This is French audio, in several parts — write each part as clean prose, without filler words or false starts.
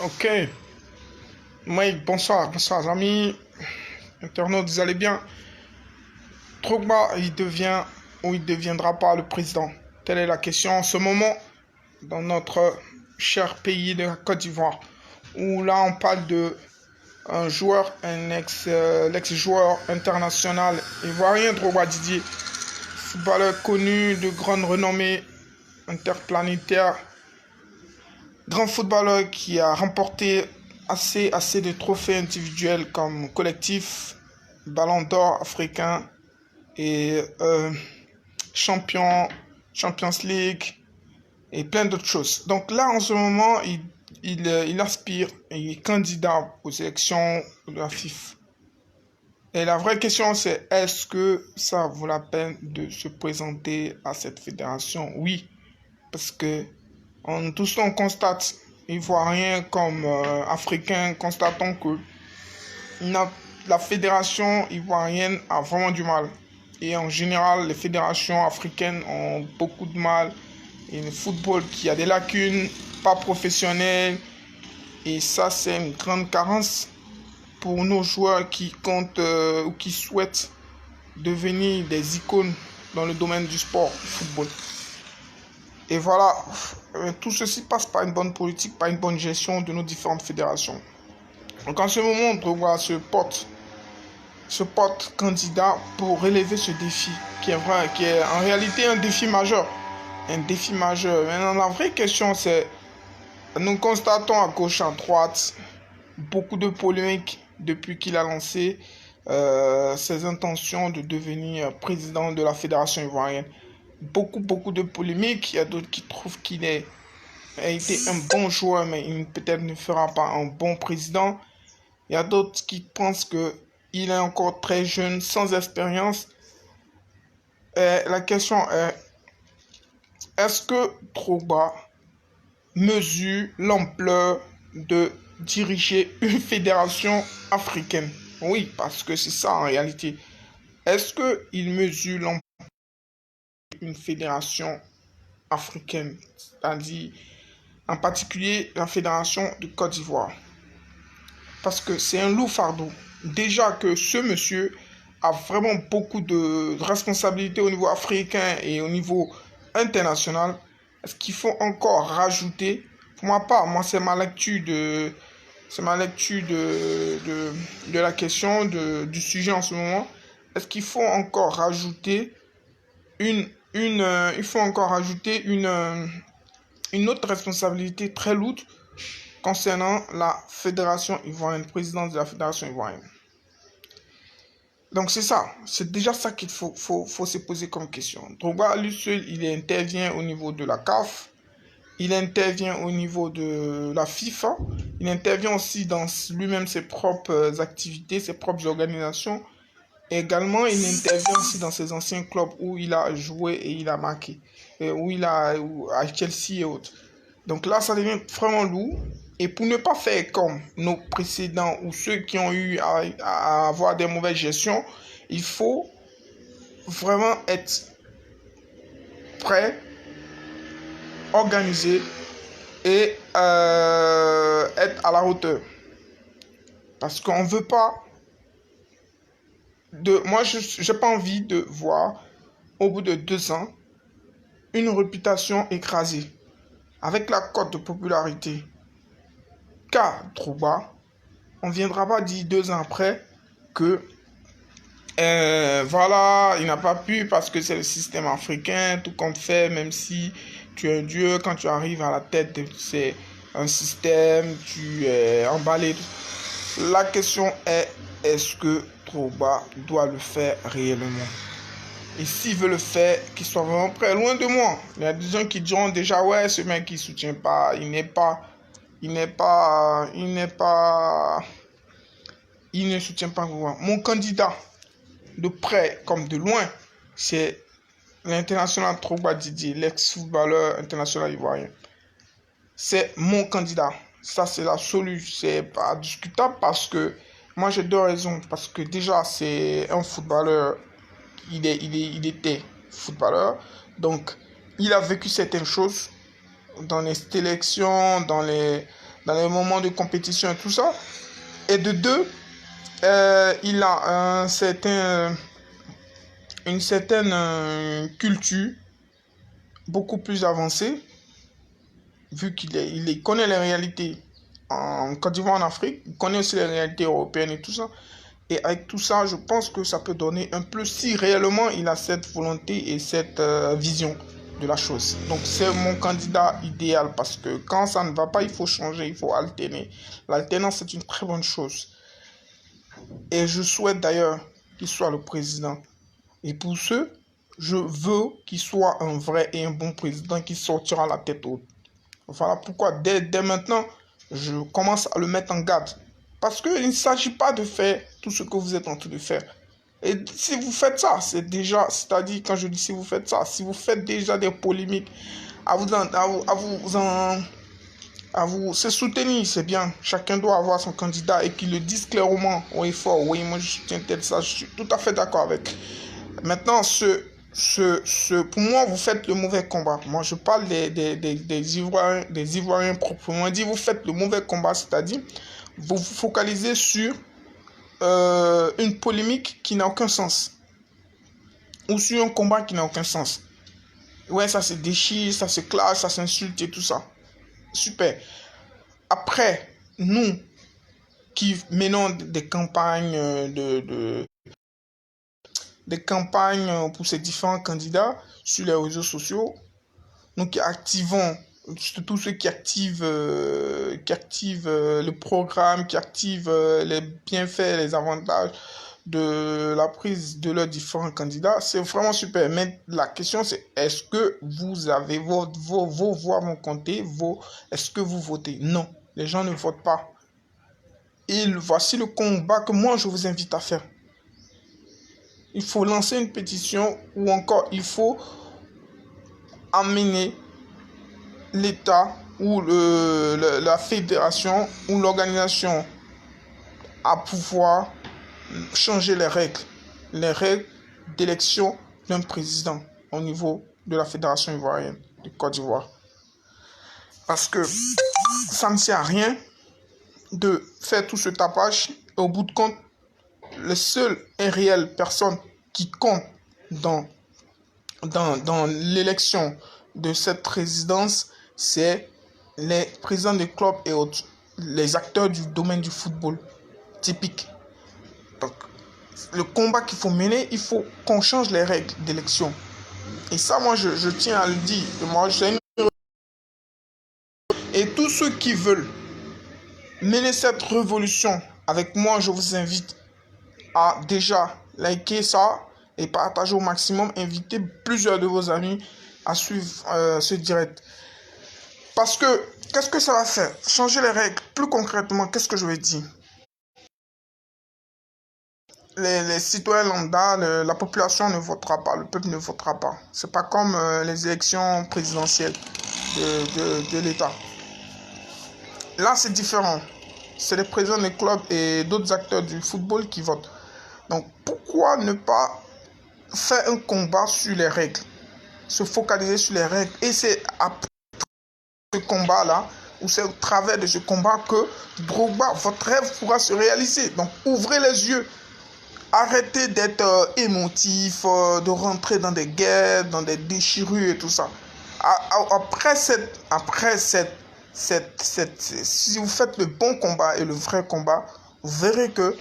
Ok. Mike, bonsoir amis. Internautes, vous allez bien? Drogba, il devient ou il ne deviendra pas le président? Telle est la question en ce moment dans notre cher pays de la Côte d'Ivoire. Où là, on parle de un joueur, l'ex-joueur international ivoirien, Drogba Didier, footballeur connu de grande renommée interplanétaire, grand footballeur qui a remporté assez de trophées individuels comme collectif, Ballon d'Or africain et champion, Champions League et plein d'autres choses. Donc là, en ce moment, il aspire et il est candidat aux élections de la FIFA. Et la vraie question, c'est est-ce que ça vaut la peine de se présenter à cette fédération? Oui, parce que tous on constate, Ivoiriens comme Africains, constatons que la fédération ivoirienne a vraiment du mal. Et en général, les fédérations africaines ont beaucoup de mal. Et le football qui a des lacunes, pas professionnel. Et ça, c'est une grande carence pour nos joueurs qui comptent ou qui souhaitent devenir des icônes dans le domaine du sport, du football. Et voilà, tout ceci passe par une bonne politique, par une bonne gestion de nos différentes fédérations. Donc en ce moment, on voit ce pote candidat pour relever ce défi, qui est en réalité un défi majeur. Un défi majeur. Maintenant, la vraie question, c'est, nous constatons à gauche, à droite, beaucoup de polémiques depuis qu'il a lancé ses intentions de devenir président de la Fédération ivoirienne. Beaucoup de polémiques. Il y a d'autres qui trouvent qu'il a été un bon joueur, mais il peut-être ne fera pas un bon président. Il y a d'autres qui pensent qu'il est encore très jeune, sans expérience. Et la question est-ce que Drogba mesure l'ampleur de diriger une fédération africaine? Oui, parce que c'est ça en réalité. Est-ce qu'il mesure l'ampleur d'une fédération africaine, c'est-à-dire en particulier la fédération de Côte d'Ivoire? Parce que c'est un lourd fardeau. Déjà que ce monsieur a vraiment beaucoup de responsabilités au niveau africain et au niveau international. Est-ce qu'il faut encore rajouter? Pour ma part, c'est ma lecture de la question, du sujet en ce moment. Est-ce qu'il faut encore rajouter il faut encore rajouter une autre responsabilité très lourde concernant la fédération ivoirienne, présidence de la fédération ivoirienne? Donc c'est ça, c'est déjà ça qu'il faut se poser comme question. Drogba, lui seul, il intervient au niveau de la CAF, il intervient au niveau de la FIFA, il intervient aussi dans lui-même ses propres activités, ses propres organisations. Et également, il intervient aussi dans ses anciens clubs où il a joué et il a marqué, à Chelsea et autres. Donc là, ça devient vraiment lourd. Et pour ne pas faire comme nos précédents ou ceux qui ont eu à avoir des mauvaises gestions, il faut vraiment être prêt, organisé et être à la hauteur. Parce qu'on ne veut pas moi, je n'ai pas envie de voir au bout de 2 ans une réputation écrasée avec la cote de popularité. Car Drogba, on ne viendra pas dire 2 ans après que voilà, il n'a pas pu parce que c'est le système africain, tout compte fait, même si tu es un dieu, quand tu arrives à la tête de c'est un système, tu es emballé. La question est-ce que Drogba doit le faire réellement? Et s'il veut le faire, qu'il soit vraiment prêt, loin de moi. Il y a des gens qui diront déjà, ouais, ce mec il soutient pas, il ne soutient pas Drogba. Mon candidat, de près comme de loin, c'est l'international Drogba Didier, l'ex-footballeur international ivoirien. C'est mon candidat. Ça, c'est l'absolu. C'est pas discutable parce que moi, j'ai 2 raisons. Parce que déjà, c'est un footballeur. Il était footballeur. Donc, il a vécu certaines choses dans les sélections, dans dans les moments de compétition et tout ça. Et de deux, il a une certaine culture beaucoup plus avancée, vu qu'il connaît les réalités en Côte d'Ivoire, en Afrique, il connaît aussi les réalités européennes et tout ça. Et avec tout ça, je pense que ça peut donner un plus si réellement il a cette volonté et cette vision de la chose. Donc c'est mon candidat idéal parce que quand ça ne va pas, il faut changer, il faut alterner. L'alternance, c'est une très bonne chose. Et je souhaite d'ailleurs qu'il soit le président. Et pour ce, je veux qu'il soit un vrai et un bon président qui sortira la tête haute. Voilà pourquoi dès maintenant, je commence à le mettre en garde. Parce qu'il ne s'agit pas de faire tout ce que vous êtes en train de faire. Et si vous faites ça, c'est déjà, c'est-à-dire quand je dis si vous faites ça, si vous faites déjà des polémiques, à vous se soutenir, c'est bien. Chacun doit avoir son candidat et qu'il le dise clairement, oui, fort, oui, moi je soutiens tel, ça, je suis tout à fait d'accord avec. Maintenant, pour moi, vous faites le mauvais combat. Moi, je parle des Ivoiriens proprement dit. Vous faites le mauvais combat, c'est-à-dire, vous vous focalisez sur une polémique qui n'a aucun sens. Ou sur un combat qui n'a aucun sens. Ouais, ça se déchire, ça se clash, ça s'insulte et tout ça. Super. Après, nous qui menons des campagnes des campagnes pour ces différents candidats sur les réseaux sociaux. Nous qui activons, tous ceux qui activent le programme, qui activent les bienfaits, les avantages de la prise de leurs différents candidats, c'est vraiment super. Mais la question c'est, est-ce que vous avez vos voix vont compter, est-ce que vous votez? Non, les gens ne votent pas. Et voici le combat que moi je vous invite à faire. Il faut lancer une pétition ou encore il faut amener l'État ou la fédération ou l'organisation à pouvoir changer les règles d'élection d'un président au niveau de la fédération ivoirienne de Côte d'Ivoire. Parce que ça ne sert à rien de faire tout ce tapage et au bout de compte, les seules et réelles personnes qui comptent dans l'élection de cette présidence, c'est les présidents des clubs et autres, les acteurs du domaine du football typique. Donc, le combat qu'il faut mener, il faut qu'on change les règles d'élection. Et ça, moi, je tiens à le dire. Et tous ceux qui veulent mener cette révolution avec moi, je vous invite à déjà liker ça et partager au maximum. Invitez plusieurs de vos amis à suivre ce direct. Parce que, qu'est-ce que ça va faire? Changer les règles. Plus concrètement, qu'est-ce que je vais dire? Les citoyens lambda, la population ne votera pas, le peuple ne votera pas. C'est pas comme les élections présidentielles de l'État. Là, c'est différent. C'est les présidents des clubs et d'autres acteurs du football qui votent. Donc, pourquoi ne pas faire un combat sur les règles? Se focaliser sur les règles. Et c'est après ce combat-là, ou c'est au travers de ce combat que Drogba, votre rêve pourra se réaliser. Donc, ouvrez les yeux. Arrêtez d'être émotif, de rentrer dans des guerres, dans des déchirures et tout ça. Si vous faites le bon combat et le vrai combat, vous verrez que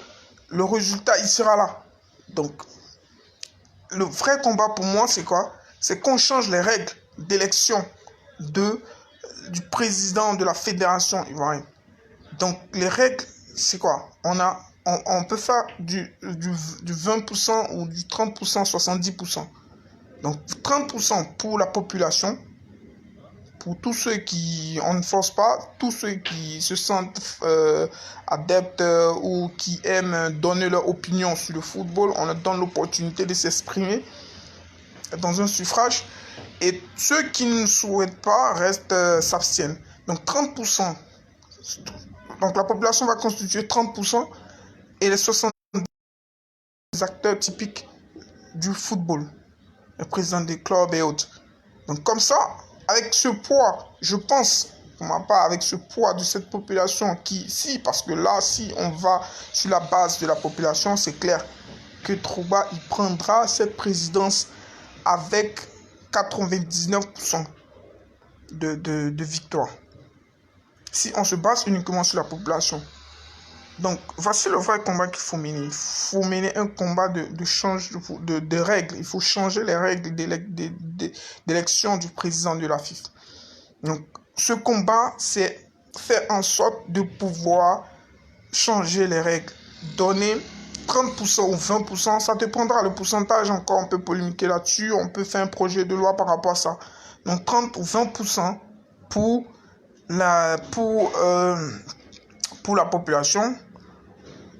le résultat, il sera là. Donc, le vrai combat pour moi, c'est quoi? C'est qu'on change les règles d'élection du président de la fédération ivoirienne. Donc, les règles, c'est quoi? On peut faire du 20% ou du 30%, 70%. Donc 30% pour la population, pour tous ceux qui, on ne force pas, tous ceux qui se sentent adeptes ou qui aiment donner leur opinion sur le football, on leur donne l'opportunité de s'exprimer dans un suffrage. Et ceux qui ne souhaitent pas s'abstiennent. Donc 30%. Donc la population va constituer 30%. Et les 70 acteurs typiques du football, les présidents des clubs et autres. Donc comme ça, avec ce poids, je pense pour ma part, avec ce poids de cette population parce que là, si on va sur la base de la population, c'est clair que Drogba, il prendra cette présidence avec 99% de victoire. Si on se base uniquement sur la population. Donc, voici le vrai combat qu'il faut mener. Il faut mener un combat de règles. Il faut changer les règles d'élection du président de la FIFA. Donc, ce combat, c'est faire en sorte de pouvoir changer les règles. Donner 30% ou 20%, ça te prendra le pourcentage encore. On peut polémiquer là-dessus. On peut faire un projet de loi par rapport à ça. Donc, 30 ou 20% pour la population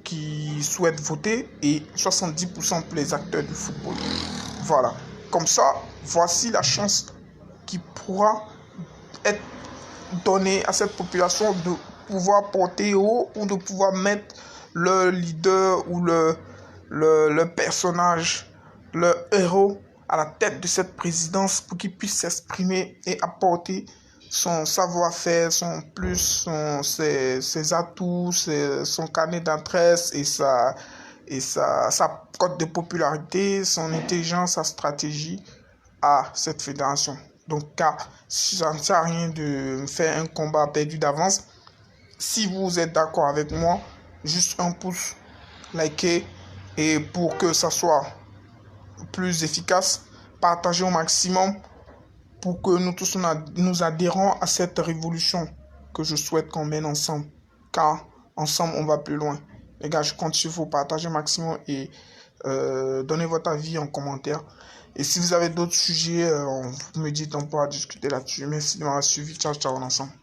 qui souhaitent voter et 70% pour les acteurs du football. Voilà. Comme ça, voici la chance qui pourra être donnée à cette population de pouvoir porter haut ou de pouvoir mettre le leader ou le personnage, le héros à la tête de cette présidence pour qu'il puisse s'exprimer et apporter son savoir-faire, son plus, ses atouts, son carnet d'adresse et sa cote de popularité, son intelligence, sa stratégie à cette fédération. Donc, car ça ne sert à rien de faire un combat perdu d'avance. Si vous êtes d'accord avec moi, juste un pouce, likez, et pour que ça soit plus efficace, partagez au maximum pour que nous tous nous adhérons à cette révolution que je souhaite qu'on mène ensemble. Car ensemble, on va plus loin. Les gars, je compte sur vous. Partagez au maximum et donnez votre avis en commentaire. Et si vous avez d'autres sujets, vous me dites, on pourra discuter là-dessus. Merci de m'avoir suivi. Ciao, ciao, ensemble.